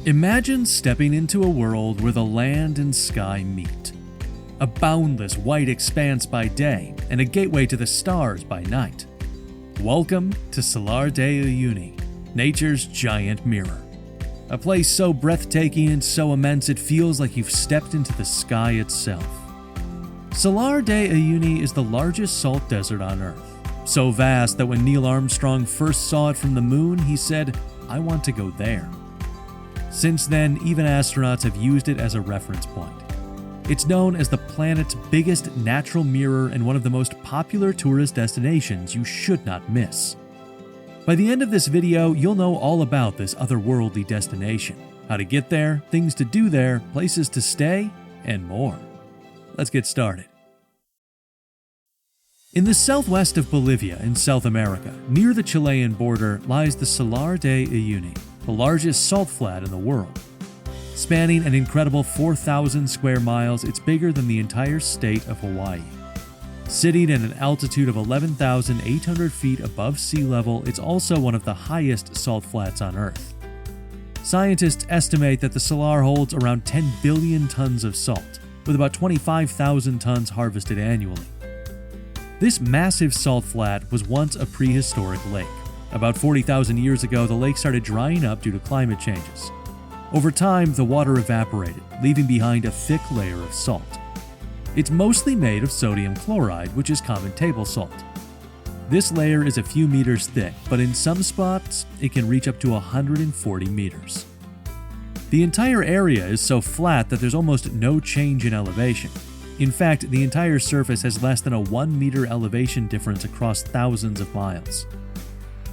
Imagine stepping into a world where the land and sky meet. A boundless white expanse by day and a gateway to the stars by night. Welcome to Salar de Uyuni, nature's giant mirror. A place so breathtaking and so immense it feels like you've stepped into the sky itself. Salar de Uyuni is the largest salt desert on Earth, so vast that when Neil Armstrong first saw it from the moon, he said, "I want to go there." Since then, even astronauts have used it as a reference point. It's known as the planet's biggest natural mirror and one of the most popular tourist destinations you should not miss. By the end of this video, you'll know all about this otherworldly destination, how to get there, things to do there, places to stay, and more. Let's get started. In the southwest of Bolivia in South America, near the Chilean border, lies the Salar de Uyuni, the largest salt flat in the world. Spanning an incredible 4,000 square miles, it's bigger than the entire state of Hawaii. Sitting at an altitude of 11,800 feet above sea level, it's also one of the highest salt flats on Earth. Scientists estimate that the Salar holds around 10 billion tons of salt, with about 25,000 tons harvested annually. This massive salt flat was once a prehistoric lake. About 40,000 years ago, the lake started drying up due to climate changes. Over time, the water evaporated, leaving behind a thick layer of salt. It's mostly made of sodium chloride, which is common table salt. This layer is a few meters thick, but in some spots, it can reach up to 140 meters. The entire area is so flat that there's almost no change in elevation. In fact, the entire surface has less than a 1 meter elevation difference across thousands of miles.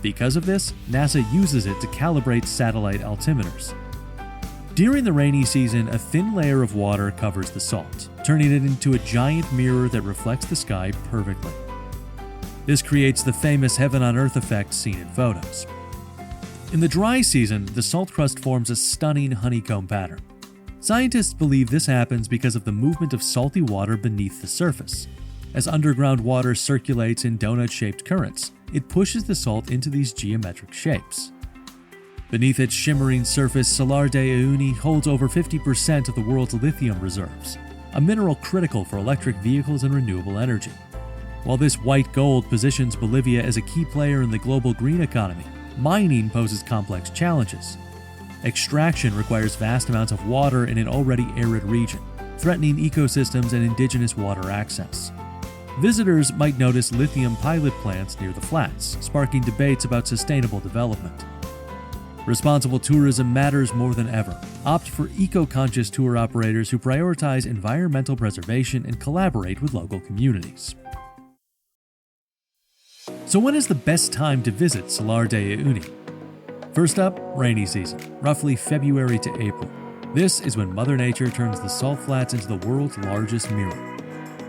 Because of this, NASA uses it to calibrate satellite altimeters. During the rainy season, a thin layer of water covers the salt, turning it into a giant mirror that reflects the sky perfectly. This creates the famous heaven on earth effect seen in photos. In the dry season, the salt crust forms a stunning honeycomb pattern. Scientists believe this happens because of the movement of salty water beneath the surface. As underground water circulates in donut-shaped currents, it pushes the salt into these geometric shapes. Beneath its shimmering surface, Salar de Uyuni holds over 50% of the world's lithium reserves, a mineral critical for electric vehicles and renewable energy. While this white gold positions Bolivia as a key player in the global green economy, mining poses complex challenges. Extraction requires vast amounts of water in an already arid region, threatening ecosystems and indigenous water access. Visitors might notice lithium pilot plants near the flats, sparking debates about sustainable development. Responsible tourism matters more than ever. Opt for eco-conscious tour operators who prioritize environmental preservation and collaborate with local communities. So when is the best time to visit Salar de Uyuni? First up, rainy season, roughly February to April. This is when Mother Nature turns the salt flats into the world's largest mirror.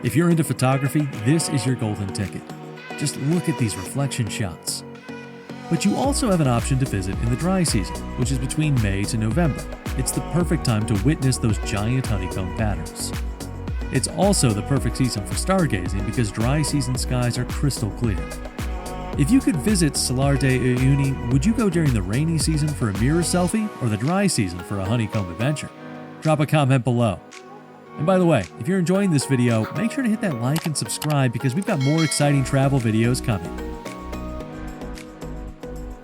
If you're into photography, this is your golden ticket. Just look at these reflection shots. But you also have an option to visit in the dry season, which is between May to November. It's the perfect time to witness those giant honeycomb patterns. It's also the perfect season for stargazing because dry season skies are crystal clear. If you could visit Salar de Uyuni, would you go during the rainy season for a mirror selfie or the dry season for a honeycomb adventure? Drop a comment below. And by the way, if you're enjoying this video, make sure to hit that like and subscribe because we've got more exciting travel videos coming.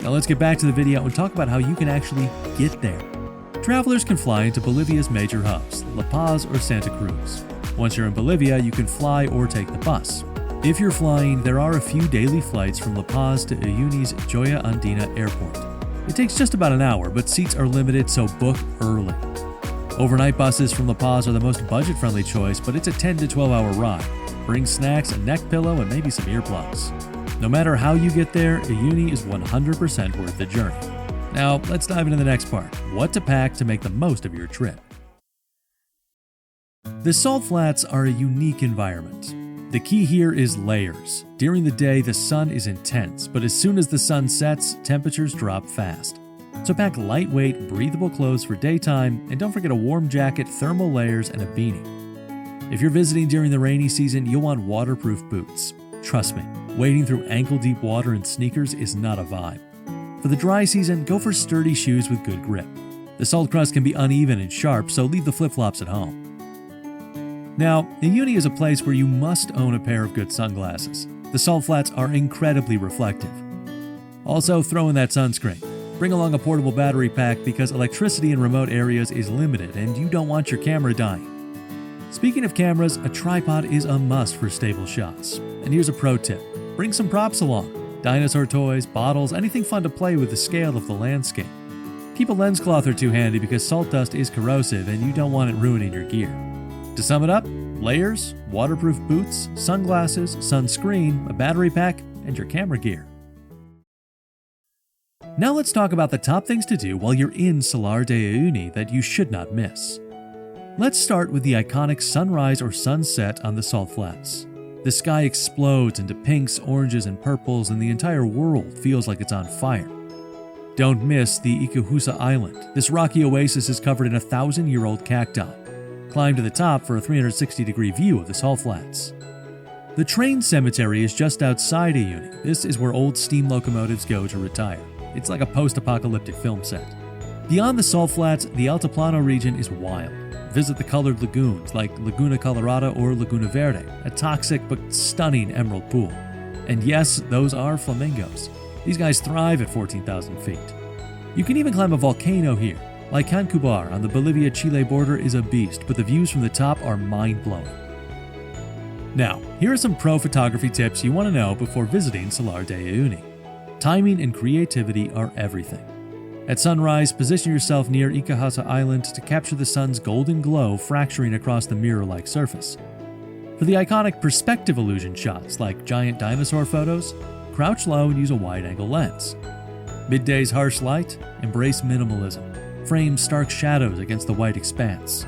Now let's get back to the video and talk about how you can actually get there. Travelers can fly into Bolivia's major hubs, La Paz or Santa Cruz. Once you're in Bolivia, you can fly or take the bus. If you're flying, there are a few daily flights from La Paz to Uyuni's Joya Andina Airport. It takes just about an hour, but seats are limited, so book early. Overnight buses from La Paz are the most budget-friendly choice, but it's a 10 to 12 hour ride. Bring snacks, a neck pillow, and maybe some earplugs. No matter how you get there, Uyuni is 100% worth the journey. Now, let's dive into the next part, what to pack to make the most of your trip. The salt flats are a unique environment. The key here is layers. During the day, the sun is intense, but as soon as the sun sets, temperatures drop fast. So pack lightweight, breathable clothes for daytime, and don't forget a warm jacket, thermal layers, and a beanie. If you're visiting during the rainy season, you'll want waterproof boots. Trust me, wading through ankle-deep water in sneakers is not a vibe. For the dry season, go for sturdy shoes with good grip. The salt crust can be uneven and sharp, so leave the flip-flops at home. Now, Uyuni is a place where you must own a pair of good sunglasses. The salt flats are incredibly reflective. Also, throw in that sunscreen. Bring along a portable battery pack because electricity in remote areas is limited and you don't want your camera dying. Speaking of cameras, a tripod is a must for stable shots. And here's a pro tip. Bring some props along. Dinosaur toys, bottles, anything fun to play with the scale of the landscape. Keep a lens cloth or two handy because salt dust is corrosive and you don't want it ruining your gear. To sum it up, layers, waterproof boots, sunglasses, sunscreen, a battery pack, and your camera gear. Now let's talk about the top things to do while you're in Salar de Uyuni that you should not miss. Let's start with the iconic sunrise or sunset on the salt flats. The sky explodes into pinks, oranges, and purples, and the entire world feels like it's on fire. Don't miss the Ikuhusa Island. This rocky oasis is covered in 1,000-year-old cacti. Climb to the top for a 360-degree view of the salt flats. The train cemetery is just outside Uyuni. This is where old steam locomotives go to retire. It's like a post-apocalyptic film set. Beyond the salt flats, the Altiplano region is wild. Visit the colored lagoons like Laguna Colorada or Laguna Verde, a toxic but stunning emerald pool. And yes, those are flamingos. These guys thrive at 14,000 feet. You can even climb a volcano here. Like Cancubar on the Bolivia-Chile border is a beast, but the views from the top are mind-blowing. Now, here are some pro photography tips you want to know before visiting Salar de Uyuni. Timing and creativity are everything. At sunrise, position yourself near Ikuhusa Island to capture the sun's golden glow fracturing across the mirror-like surface. For the iconic perspective illusion shots like giant dinosaur photos, crouch low and use a wide-angle lens. Midday's harsh light, embrace minimalism. Frame stark shadows against the white expanse.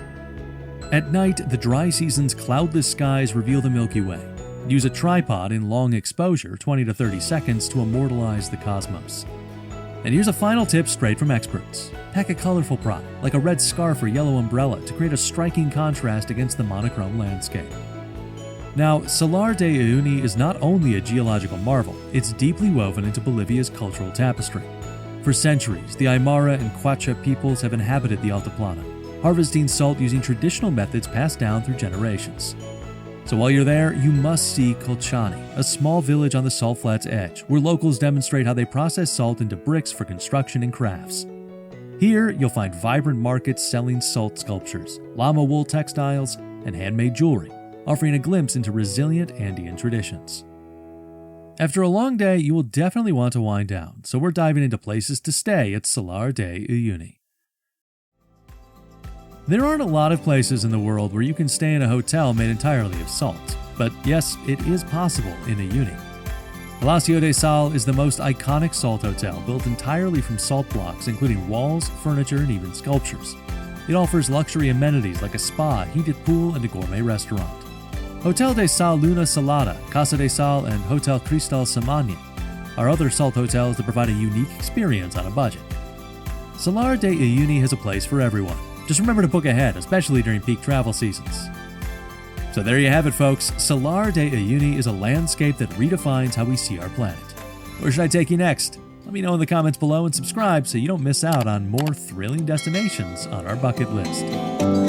At night, the dry season's cloudless skies reveal the Milky Way. Use a tripod in long exposure, 20 to 30 seconds, to immortalize the cosmos. And here's a final tip straight from experts. Pack a colorful prop, like a red scarf or yellow umbrella, to create a striking contrast against the monochrome landscape. Now, Salar de Uyuni is not only a geological marvel, it's deeply woven into Bolivia's cultural tapestry. For centuries, the Aymara and Quechua peoples have inhabited the Altiplano, harvesting salt using traditional methods passed down through generations. So while you're there, you must see Colchani, a small village on the salt flats edge, where locals demonstrate how they process salt into bricks for construction and crafts. Here, you'll find vibrant markets selling salt sculptures, llama wool textiles, and handmade jewelry, offering a glimpse into resilient Andean traditions. After a long day, you will definitely want to wind down, so we're diving into places to stay at Salar de Uyuni. There aren't a lot of places in the world where you can stay in a hotel made entirely of salt, but yes, it is possible in Uyuni. Palacio de Sal is the most iconic salt hotel, built entirely from salt blocks, including walls, furniture, and even sculptures. It offers luxury amenities like a spa, heated pool, and a gourmet restaurant. Hotel de Sal Luna Salada, Casa de Sal, and Hotel Cristal Samania are other salt hotels that provide a unique experience on a budget. Salar de Uyuni has a place for everyone. Just remember to book ahead, especially during peak travel seasons. So there you have it, folks. Salar de Uyuni is a landscape that redefines how we see our planet. Where should I take you next? Let me know in the comments below and subscribe so you don't miss out on more thrilling destinations on our bucket list.